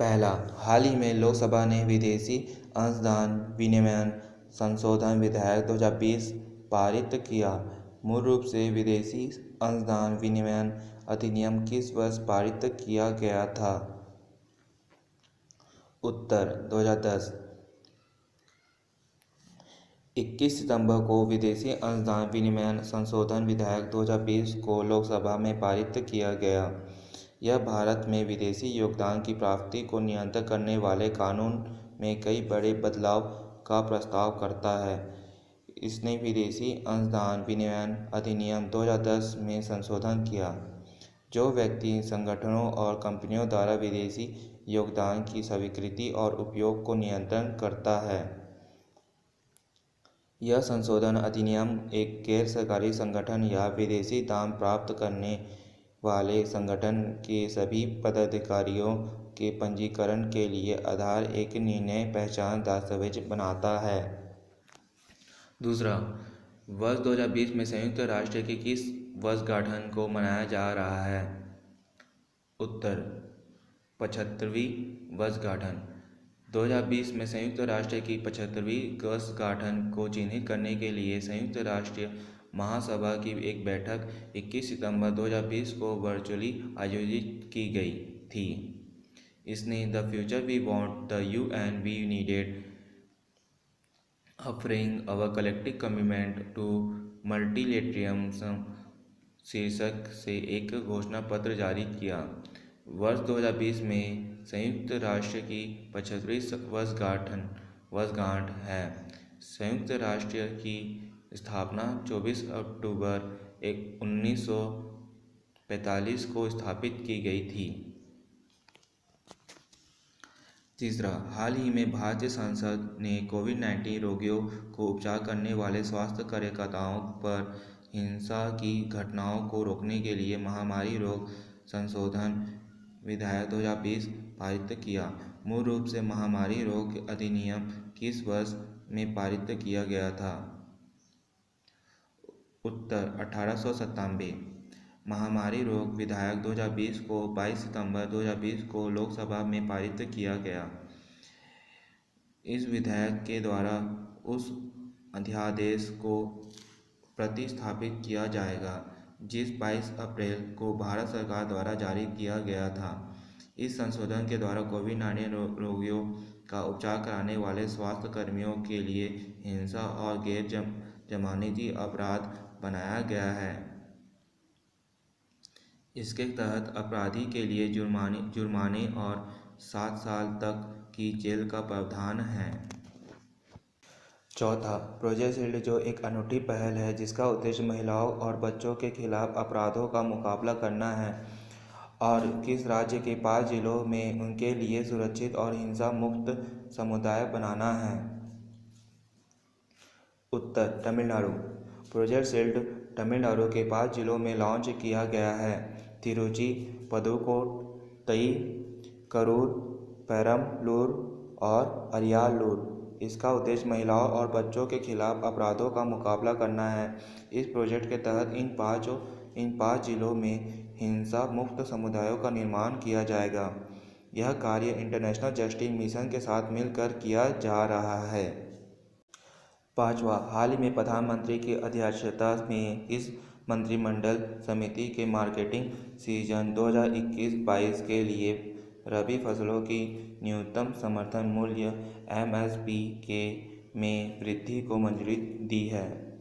पहला, हाल ही में लोकसभा ने विदेशी अंशदान विनियमन संशोधन विधेयक 2020 पारित किया। मूल रूप से विदेशी अंशदान विनियमन अधिनियम किस वर्ष पारित किया गया था? उत्तर 2010। 21 सितंबर को विदेशी अंशदान विनिमय संशोधन विधेयक 2020 को लोकसभा में पारित किया गया। यह भारत में विदेशी योगदान की प्राप्ति को नियंत्रित करने वाले कानून में कई बड़े बदलाव का प्रस्ताव करता है। इसने विदेशी अंशदान विनिमय अधिनियम 2010 में संशोधन किया, जो व्यक्ति, संगठनों और कंपनियों द्वारा विदेशी योगदान की स्वीकृति और उपयोग को नियंत्रित करता है। यह संशोधन अधिनियम एक गैर सरकारी संगठन या विदेशी दान प्राप्त करने वाले संगठन के सभी पदाधिकारियों के पंजीकरण के लिए आधार एक निर्णय पहचान दस्तावेज बनाता है। दूसरा, वर्ष 2020 में संयुक्त राष्ट्र की किस वर्षगांठ को मनाया जा रहा है? उत्तर 75वीं वर्षगांठ। 2020 में संयुक्त राष्ट्र की 75वीं वर्षगांठ को चिन्हित करने के लिए संयुक्त राष्ट्र महासभा की एक बैठक 21 सितंबर 2020 को वर्चुअली आयोजित की गई थी। इसने the future we want the UN we needed offering our collective commitment to multilateralism शीर्षक से एक घोषणा पत्र जारी किया। वर्ष 2020 में संयुक्त राष्ट्र की 75वीं वर्षगांठ है। संयुक्त राष्ट्र की स्थापना 24 अक्टूबर 1945 को स्थापित की गई थी। तीसरा, हाल ही में भारतीय संसद ने कोविड-19 रोगियों को उपचार करने वाले स्वास्थ्य कार्यकर्ताओं पर हिंसा की घटनाओं को रोकने के लिए महामारी रोग संशोधन विधेयक 2020 पारित किया। मूल रूप से महामारी रोग अधिनियम किस वर्ष में पारित किया गया था? उत्तर 1897। महामारी रोग विधेयक 2020 को 22 सितंबर 2020 को लोकसभा में पारित किया गया। इस विधेयक के द्वारा उस अध्यादेश को प्रतिस्थापित किया जाएगा जिस 22 अप्रैल को भारत सरकार द्वारा जारी किया गया था। इस संशोधन के द्वारा कोविड-19 रोगियों का उपचार कराने वाले स्वास्थ्य कर्मियों के लिए हिंसा और गैर जमानती अपराध बनाया गया है। इसके तहत अपराधी के लिए जुर्माने और 7 साल तक की जेल का प्रावधान है। चौथा, प्रोजेक्ट शील्ड, जो एक अनूठी पहल है जिसका उद्देश्य महिलाओं और बच्चों के खिलाफ अपराधों का मुकाबला करना है और किस राज्य के 5 जिलों में उनके लिए सुरक्षित और हिंसा मुक्त समुदाय बनाना है? उत्तर तमिलनाडु। प्रोजेक्ट शील्ड तमिलनाडु के 5 जिलों में लॉन्च किया गया है: तिरुचि, पदुकोट्टई, करूर, पेरम्बलूर और अरियालूर। इसका उद्देश्य महिलाओं और बच्चों के खिलाफ अपराधों का मुकाबला करना है। इस प्रोजेक्ट के तहत इन 5 जिलों में हिंसा मुक्त समुदायों का निर्माण किया जाएगा। यह कार्य इंटरनेशनल जस्टिस मिशन के साथ मिलकर किया जा रहा है। पांचवा, हाल ही में प्रधानमंत्री की अध्यक्षता में इस मंत्रिमंडल समिति के मार्केटिंग सीजन 2021-22 के लिए रबी फसलों की न्यूनतम समर्थन मूल्य MSP में वृद्धि को मंजूरी दी है।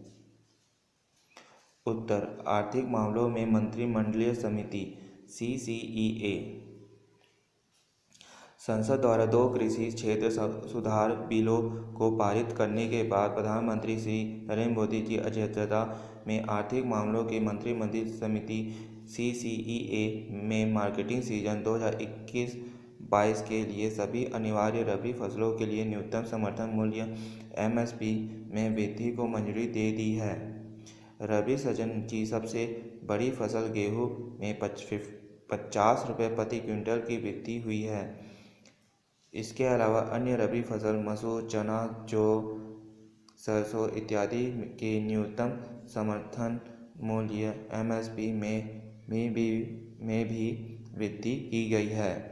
उत्तर, आर्थिक मामलों में मंत्रिमंडलीय समिति CCEA। संसद द्वारा 2 कृषि क्षेत्र सुधार बिलों को पारित करने के बाद प्रधानमंत्री श्री नरेंद्र मोदी की अध्यक्षता में आर्थिक मामलों की मंत्रिमंडलीय समिति CCEA में मार्केटिंग सीजन 2021-22 के लिए सभी अनिवार्य रबी फसलों के लिए न्यूनतम समर्थन मूल्य MSP में वृद्धि को मंजूरी दे दी है। रबी सीजन की सबसे बड़ी फसल गेहूं में 50 रुपये प्रति क्विंटल की वृद्धि हुई है। इसके अलावा अन्य रबी फसल मसूर, चना, जौ, सरसों इत्यादि के न्यूनतम समर्थन मूल्य MSP में भी वृद्धि की गई है।